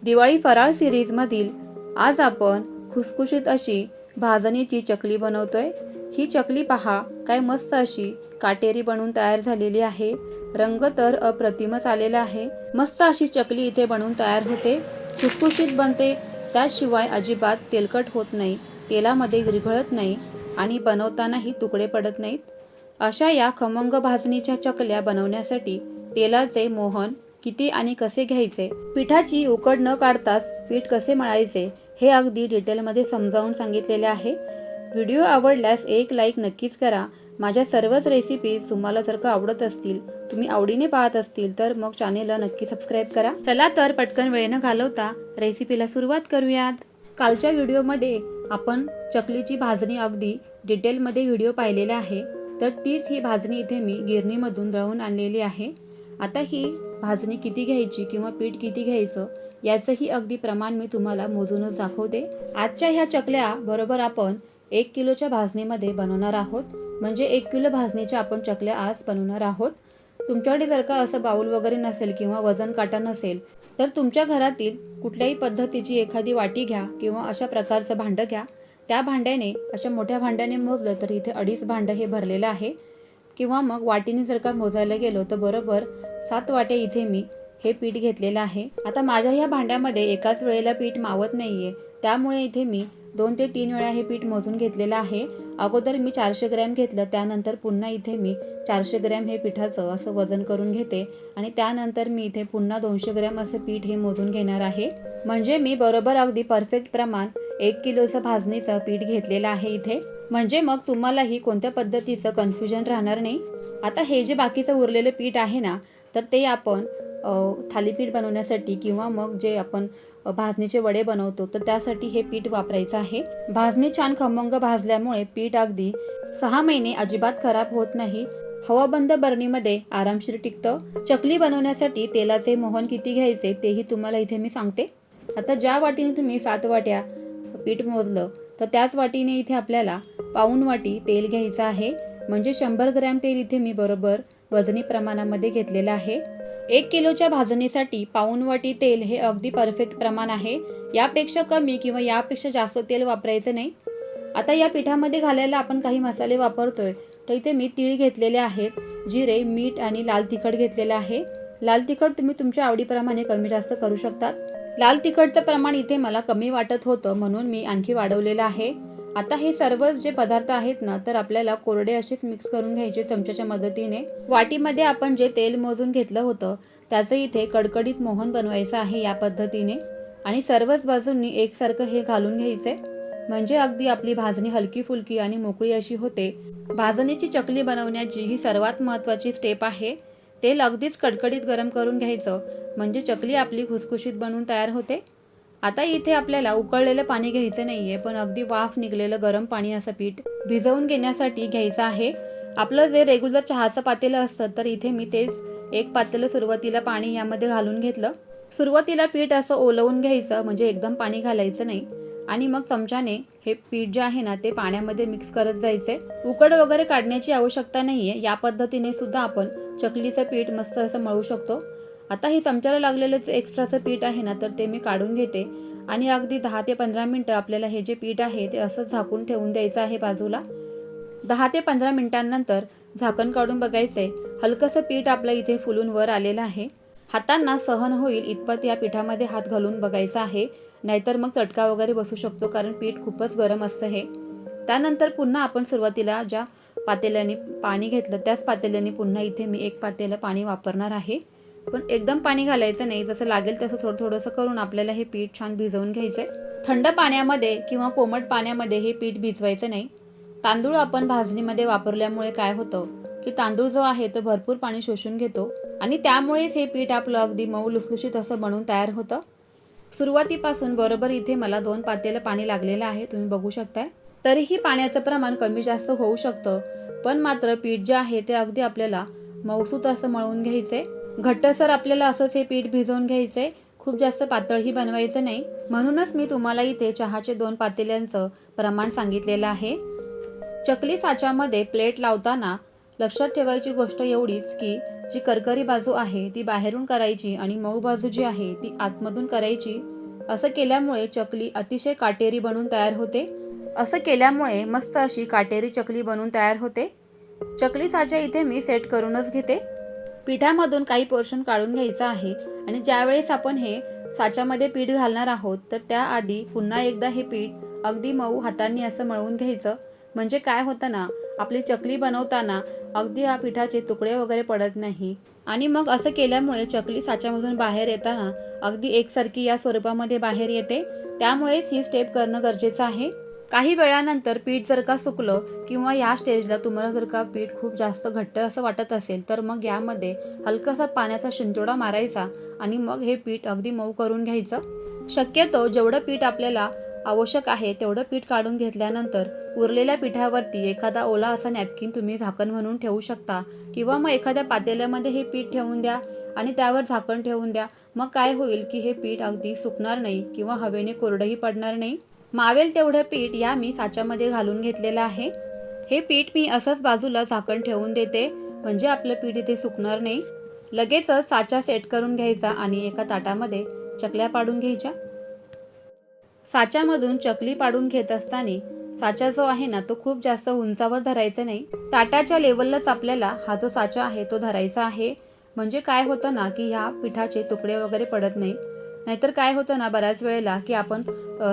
दिवाळी फराळ सिरीजमधील आज आपण खुसखुशीत अशी भाजणीची चकली बनवतोय। ही चकली पहा, काय मस्त अशी काटेरी बनवून तयार झालेली आहे। रंग तर अप्रतिमच आलेला आहे। मस्त अशी चकली इथे बनवून तयार होते, खुसखुशीत बनते, त्याशिवाय अजिबात तेलकट होत नाही, तेलामध्ये विरघळत नाही आणि बनवतानाही तुकडे पडत नाहीत। अशा या खमंग भाजणीच्या चकल्या बनवण्यासाठी तेलाचे मोहन किती आणि कसे घ्यायचे, पिठाची उकड न काढताच पीठ कसे मळायचे, हे अगदी डिटेलमध्ये समजावून सांगितलेले आहे। व्हिडिओ आवडल्यास एक लाईक नक्कीच करा। माझ्या सर्वच रेसिपीज तुम्हाला जर का आवडत असतील, तुम्ही आवडीने पाहत असतील तर मग चॅनेलला नक्की सबस्क्राईब करा। चला तर पटकन वेळ न घालवता रेसिपीला सुरुवात करूयात। कालच्या व्हिडिओमध्ये आपण चकलीची भाजणी अगदी डिटेलमध्ये व्हिडिओ पाहिलेला आहे, तर तीच ही भाजणी इथे मी गिरणीमधून दळून आणलेली आहे। आता ही भाजणी किती घ्यायची किंवा पीठ किती घ्यायचं याचंही अगदी प्रमाण मी तुम्हाला मोजूनच दाखवते। आजच्या ह्या चकल्या बरोबर आपण 1 किलोच्या भाजणीमध्ये बनवणार आहोत, म्हणजे 1 किलो भाजणीच्या आपण चकल्या आज बनवणार आहोत। तुमच्याकडे जर का असं बाउल वगैरे नसेल किंवा वजन काटा नसेल तर तुमच्या घरातील कुठल्याही पद्धतीची एखादी वाटी घ्या किंवा अशा प्रकारचं भांडं घ्या। त्या भांड्याने, अशा मोठ्या भांड्याने मोजलं तर इथे 2.5 भांडं हे भरलेलं आहे, किंवा मग वाटीने जर का मोजायला गेलो तर बरोबर 7 वाट्या इथे मी हे पीठ घेतलेलं आहे। आता माझ्या ह्या भांड्यामध्ये एकाच वेळेला पीठ मावत नाहीये, त्यामुळे इथे मी 2 ते 3 वेळा हे पीठ मोजून घेतलेलं आहे। अगोदर मी 400 ग्रॅम घेतलं, त्यानंतर पुन्हा इथे मी 400 ग्रॅम हे पिठाचं असं वजन करून घेते आणि त्यानंतर मी इथे पुन्हा 200 ग्रॅम असं पीठ हे मोजून घेणार आहे। म्हणजे मी बरोबर अगदी परफेक्ट प्रमाण 1 किलोचं भाजणीचं पीठ घेतलेलं आहे इथे, म्हणजे मग तुम्हालाही कोणत्या पद्धतीचं कन्फ्युजन राहणार नाही। आता हे जे बाकीचं उरलेलं पीठ आहे ना, तर ते आपण थालीपीठ बनवण्यासाठी किंवा मग जे आपण भाजणीचे वडे बनवतो तर त्यासाठी हे पीठ वापरायचं आहे। भाजणी छान खमंग भाजल्यामुळे पीठ अगदी 6 महिने अजिबात खराब होत नाही, हवाबंद बरणीमध्ये आरामशीर टिकतं। चकली बनवण्यासाठी तेलाचे मोहन किती घ्यायचे तेही तुम्हाला इथे मी सांगते। आता ज्या वाटीने तुम्ही 7 वाट्या पीठ मोजलं तर त्याच वाटीने इथे आपल्याला पाऊण वाटी तेल घ्यायचं आहे, म्हणजे 100 ग्रॅम तेल इथे मी बरोबर वजनी प्रमाणामध्ये घेतलेलं आहे। 1 किलोच्या भाजणीसाठी पाऊण वाटी तेल हे अगदी परफेक्ट प्रमाण आहे। यापेक्षा कमी किंवा यापेक्षा जास्त तेल वापरायचं नाही। आता या पिठामध्ये घालायला आपण काही मसाले वापरतोय, तर इथे मी तीळ घेतलेले आहेत, जिरे, मीठ आणि लाल तिखट घेतलेलं आहे। लाल तिखट तुम्ही तुमच्या आवडीप्रमाणे कमी जास्त करू शकता। लाल तिखटचं प्रमाण इथे मला कमी वाटत होतं म्हणून मी आणखी वाढवलेलं आहे। आता हे सर्व जे पदार्थ आहेत ना, तर आपल्याला कोरडे असेच मिक्स करून घ्यायचे चमच्याच्या मदतीने। वाटीमध्ये आपण जे तेल मोजून घेतलं होतं त्याचं इथे कडकडीत मोहन बनवायचं आहे या पद्धतीने, आणि सर्वच बाजूंनी एकसारखं हे घालून घ्यायचे, म्हणजे अगदी आपली भाजणी हलकी फुलकी आणि मोकळी अशी होते। भाजणीची चकली बनवण्याची ही सर्वात महत्त्वाची स्टेप आहे। तेल अगदीच कडकडीत गरम करून घ्यायचं, म्हणजे चकली आपली खुसखुशीत बनवून तयार होते। आता इथे आपल्याला उकळलेलं पाणी घ्यायचं नाहीये, पण अगदी वाफ निघलेलं गरम पाणी असं पीठ भिजवून घेण्यासाठी घ्यायचं आहे। आपलं जे रेग्युलर चहाचं पातेलं असतं तर इथे मी तेच एक पातेलं सुरुवातीला पाणी यामध्ये घालून घेतलं। सुरुवातीला पीठ असं ओलवून घ्यायचं, म्हणजे एकदम पाणी घालायचं नाही, आणि मग चमच्याने हे पीठ जे आहे ना ते पाण्यामध्ये मिक्स करत जायचे। उकड वगैरे काढण्याची आवश्यकता नाहीये, या पद्धतीने सुद्धा आपण चकलीचं पीठ मस्त असं मळू शकतो। आता हे चमच्याला लागलेलं जे एक्स्ट्राचं पीठ आहे ना, तर ते मी काढून घेते आणि अगदी 10 ते 15 मिनटं आपल्याला हे जे पीठ आहे ते असं झाकून ठेवून द्यायचं आहे बाजूला। 10 ते 15 मिनिटांनंतर झाकण काढून बघायचे, हलकंसं पीठ आपलं इथे फुलून वर आलेलं आहे। हातांना सहन होईल इतपत या पिठामध्ये हात घालून बघायचा आहे, नाहीतर मग चटका वगैरे बसू शकतो, कारण पीठ खूपच गरम असतं हे। त्यानंतर पुन्हा आपण सुरुवातीला ज्या पातेल्याने पाणी घेतलं त्याच पातेल्याने पुन्हा इथे मी 1 पातेलं पाणी वापरणार आहे, पण एकदम पाणी घालायचं नाही, जसं लागेल तसं थोडं थोडंसं करून आपल्याला हे पीठ छान भिजवून घ्यायचंय। थंड पाण्यामध्ये किंवा कोमट पाण्यामध्ये हे पीठ भिजवायचं नाही। तांदूळ आपण भाजणीमध्ये वापरल्यामुळे काय होतं की तांदूळ जो आहे तो भरपूर पाणी शोषून घेतो आणि त्यामुळेच हे पीठ आपलं अगदी मऊ लुसलुशीत असं बनवून तयार होतं। सुरुवातीपासून बरोबर इथे मला 2 पातेलं पाणी लागलेलं आहे, तुम्ही बघू शकताय। तरीही पाण्याचं प्रमाण कमी जास्त होऊ शकतं, पण मात्र पीठ जे आहे ते अगदी आपल्याला मऊसूत असं मळून घ्यायचंय। घट्टसर आपल्याला असंच हे पीठ भिजवून घ्यायचंय, खूप जास्त पातळही बनवायचं नाही, म्हणूनच मी तुम्हाला इथे चहाचे 2 पातेल्यांचं प्रमाण सांगितलेलं आहे। चकली साच्यामध्ये प्लेट लावताना लक्षात ठेवायची गोष्ट एवढीच की जी करकरी बाजू आहे ती बाहेरून करायची आणि मऊ बाजू जी आहे ती आतमधून करायची, असं केल्यामुळे चकली अतिशय काटेरी बनून तयार होते. असं केल्यामुळे मस्त अशी काटेरी चकली बनून तयार होते. चकली साचा इथे मी सेट करूनच घेते. पिठामधून काही पोर्शन काढून घ्यायचं आहे आणि ज्यावेळेस आपण हे साच्यामध्ये पीठ घालणार आहोत तर त्याआधी पुन्हा एकदा हे पीठ अगदी मऊ हातांनी असं मळवून घ्यायचं. म्हणजे काय होतं ना, आपली चकली बनवताना अगदी या पिठाचे तुकडे वगैरे पडत नाही आणि मग असं केल्यामुळे चकली साच्यामधून बाहेर येताना अगदी एकसारखी या स्वरूपामध्ये बाहेर येते. त्यामुळेच ही स्टेप करणं गरजेचं आहे. काही वेळानंतर पीठ जर का सुकलं किंवा या स्टेजला तुम्हाला जर का पीठ खूप जास्त घट्ट असं वाटत असेल तर मग यामध्ये हलकासा पाण्याचा शिंतोडा मारायचा आणि मग हे पीठ अगदी मऊ करून घ्यायचं. शक्यतो जेवढं पीठ आपल्याला आवश्यक आहे तेवढं पीठ काढून घेतल्यानंतर उरलेल्या पिठावरती एखादा ओला असा नॅपकिन तुम्ही झाकण म्हणून ठेवू शकता किंवा मग एखाद्या पातेल्यामध्ये हे पीठ ठेवून द्या आणि त्यावर झाकण ठेवून द्या. मग काय होईल की हे पीठ अगदी सुकणार नाही किंवा हवेने कोरडंही पडणार नाही. मावेल तेवढं पीठ या मी साच्यामध्ये घालून घेतलेलं आहे. हे पीठ मी असंच बाजूला झाकण ठेवून देते म्हणजे आपलं पीठ इथे सुकणार नाही. लगेचच साचा सेट करून घ्यायचा आणि एका ताटामध्ये चकल्या पाडून घ्यायच्या. साच्यामधून चकली पाडून घेत असताना साचा जो आहे ना तो खूप जास्त उंचावर धरायचा नाही. ताटाच्या लेवललाच आपल्याला हा जो साचा आहे तो धरायचा आहे. म्हणजे काय होतं ना की ह्या पिठाचे तुकडे वगैरे पडत नाही. नाहीतर काय होतं ना बऱ्याच वेळेला की आपण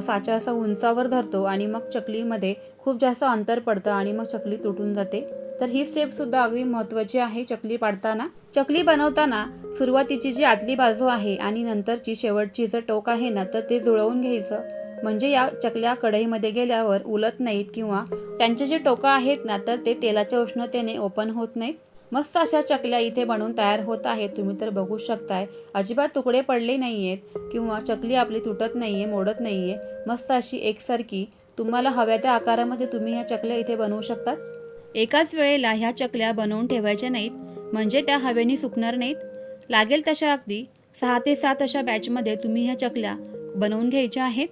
साचा असा उंचावर धरतो आणि मग चकलीमध्ये खूप जास्त अंतर पडतं आणि मग चकली तुटून जाते. तर ही स्टेपसुद्धा अगदी महत्त्वाची आहे चकली पाडताना. चकली बनवताना सुरुवातीची जी आतली बाजू आहे आणि नंतरची शेवटची जर टोक आहे ना तर ते जुळवून घ्यायचं. म्हणजे या चकल्या कढईमध्ये गेल्यावर उलत नाहीत किंवा त्यांचे जे टोकं आहेत ना तर ते तेलाच्या उष्णतेने ओपन होत नाहीत. मस्त अशा चकल्या इथे बनवून तयार होत आहेत. तुम्ही तर बघू शकताय अजिबात तुकडे पडले नाही आहेत किंवा चकली आपली तुटत नाही आहे, मोडत नाही आहे. मस्त अशी एकसारखी तुम्हाला हव्या त्या आकारामध्ये तुम्ही ह्या चकल्या इथे बनवू शकतात. एकाच वेळेला ह्या चकल्या बनवून ठेवायच्या नाहीत म्हणजे त्या हवेने सुकणार नाहीत. लागेल तशा अगदी 6 ते 7 अशा बॅचमध्ये तुम्ही ह्या चकल्या बनवून घ्यायच्या आहेत.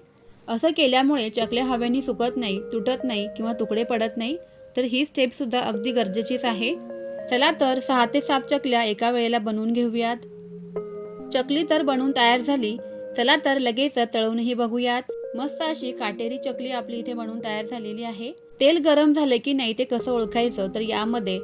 असं केल्यामुळे चकल्या हवेने सुकत नाही, तुटत नाही किंवा तुकडे पडत नाही. तर ही स्टेपसुद्धा अगदी गरजेचीच आहे. चला तर 6 ते 7 चकल्या एका वेळेला बनवून घेऊयात. चकली तर बनवून तयार झाली. चला तर लगेच तळूनही बघूयात. मस्त अशी काटेरी चकली आपली इथे बनवून तयार झालेली आहे. तेल गरम झालं की नाही ते कसं ओळखायचं तर यामध्ये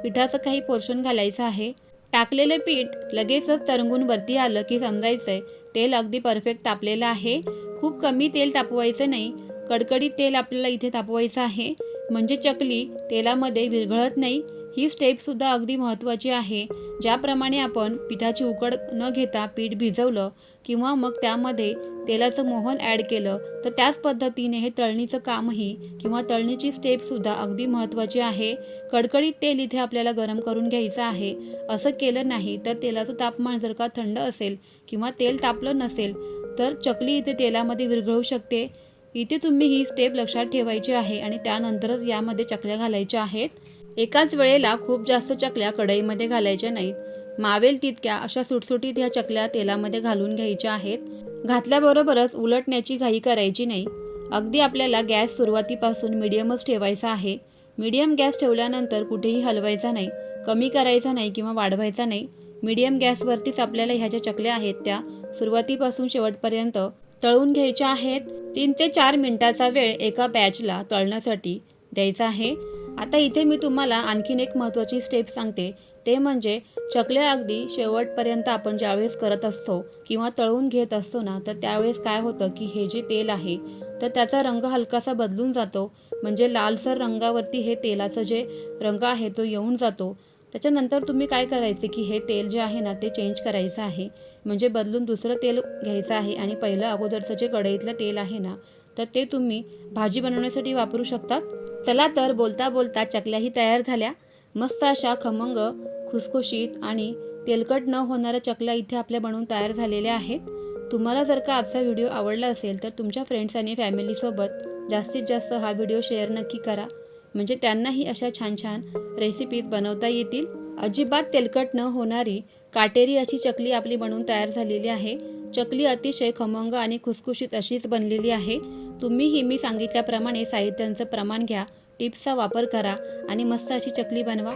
पिठाचं काही पोर्शन घालायचं आहे. टाकलेलं पीठ लगेचच तरंगून वरती आलं की समजायचंय तेल अगदी परफेक्ट तापलेलं आहे. खूप कमी तेल तापवायचं नाही, कडकडीत तेल आपल्याला इथे तापवायचं आहे म्हणजे चकली तेलामध्ये विरघळत नाही. ही स्टेपसुद्धा अगदी महत्त्वाची आहे. ज्याप्रमाणे आपण पिठाची उकड न घेता पीठ भिजवलं किंवा मग त्यामध्ये तेलाचं मोहन ॲड केलं तर त्याच पद्धतीने हे तळणीचं कामही किंवा तळणीची स्टेपसुद्धा अगदी महत्त्वाची आहे. कडकडीत तेल इथे आपल्याला गरम करून घ्यायचं आहे. असं केलं नाही तर तेलाचं तापमान जर का थंड असेल किंवा तेल तापलं नसेल तर चकली इथे तेलामध्ये विरघळू शकते. इथे तुम्ही ही स्टेप लक्षात ठेवायची आहे आणि त्यानंतरच यामध्ये चकल्या घालायच्या आहेत. एकाच वेळेला खूप जास्त चकल्या कढईमध्ये घालायच्या नाहीत. मावेल तितक्या अशा सुटसुटीत ह्या चकल्या तेलामध्ये घालून घ्यायच्या आहेत. घातल्याबरोबरच उलटण्याची घाई करायची नाही. अगदी आपल्याला गॅस सुरुवातीपासून मीडियमच ठेवायचा आहे. मीडियम गॅस ठेवल्यानंतर कुठेही हलवायचा नाही, कमी करायचा नाही किंवा वाढवायचा नाही. मीडियम गॅसवरतीच आपल्याला ह्या ज्या चकल्या आहेत त्या सुरुवातीपासून शेवटपर्यंत तळून घ्यायच्या आहेत. 3 ते 4 मिनिटाचा वेळ एका बॅचला तळण्यासाठी द्यायचा आहे. आता इथे मी तुम्हाला आणखीन एक महत्त्वाची स्टेप सांगते. ते म्हणजे चकल्या अगदी शेवटपर्यंत आपण ज्यावेळेस करत असतो किंवा तळून घेत असतो ना तर त्यावेळेस काय होतं की हे जे तेल आहे तर त्याचा रंग हलकासा बदलून जातो. म्हणजे लालसर रंगावरती हे तेलाचं जे रंग आहे तो येऊन जातो. त्याच्यानंतर तुम्ही काय करायचे की हे तेल जे आहे ना ते चेंज करायचं आहे. म्हणजे बदलून दुसरं तेल घ्यायचं आहे आणि पहिलं अगोदरचं जे कढईतलं तेल आहे ना तर ते तुम्ही भाजी बनवण्यासाठी वापरू शकतात. चला तर बोलता बोलता चकल्याही तयार झाल्या. मस्त अशा खमंग, खुसखुशीत आणि तेलकट न होणाऱ्या चकल्या इथे आपल्या बनवून तयार झालेल्या आहेत. तुम्हाला जर का आजचा व्हिडिओ आवडला असेल तर तुमच्या फ्रेंड्स आणि फॅमिलीसोबत जास्तीत जास्त हा व्हिडिओ शेअर नक्की करा. म्हणजे त्यांनाही अशा छान छान रेसिपीज बनवता येतील. अजिबात तेलकट न होणारी काटेरी अशी चकली आपली बनवून तयार झालेली आहे. चकली अतिशय खमंग आणि खुसखुशीत अशीच बनलेली आहे. तुम्हीही मी सांगितल्याप्रमाणे साहित्यांचं प्रमाण घ्या, टिप्सचा वापर करा आणि मस्त अशी चकली बनवा.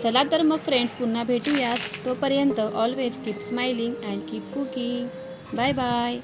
चला तर मग फ्रेंड्स पुन्हा भेटूयात. तोपर्यंत always keep smiling and keep cooking. Bye bye.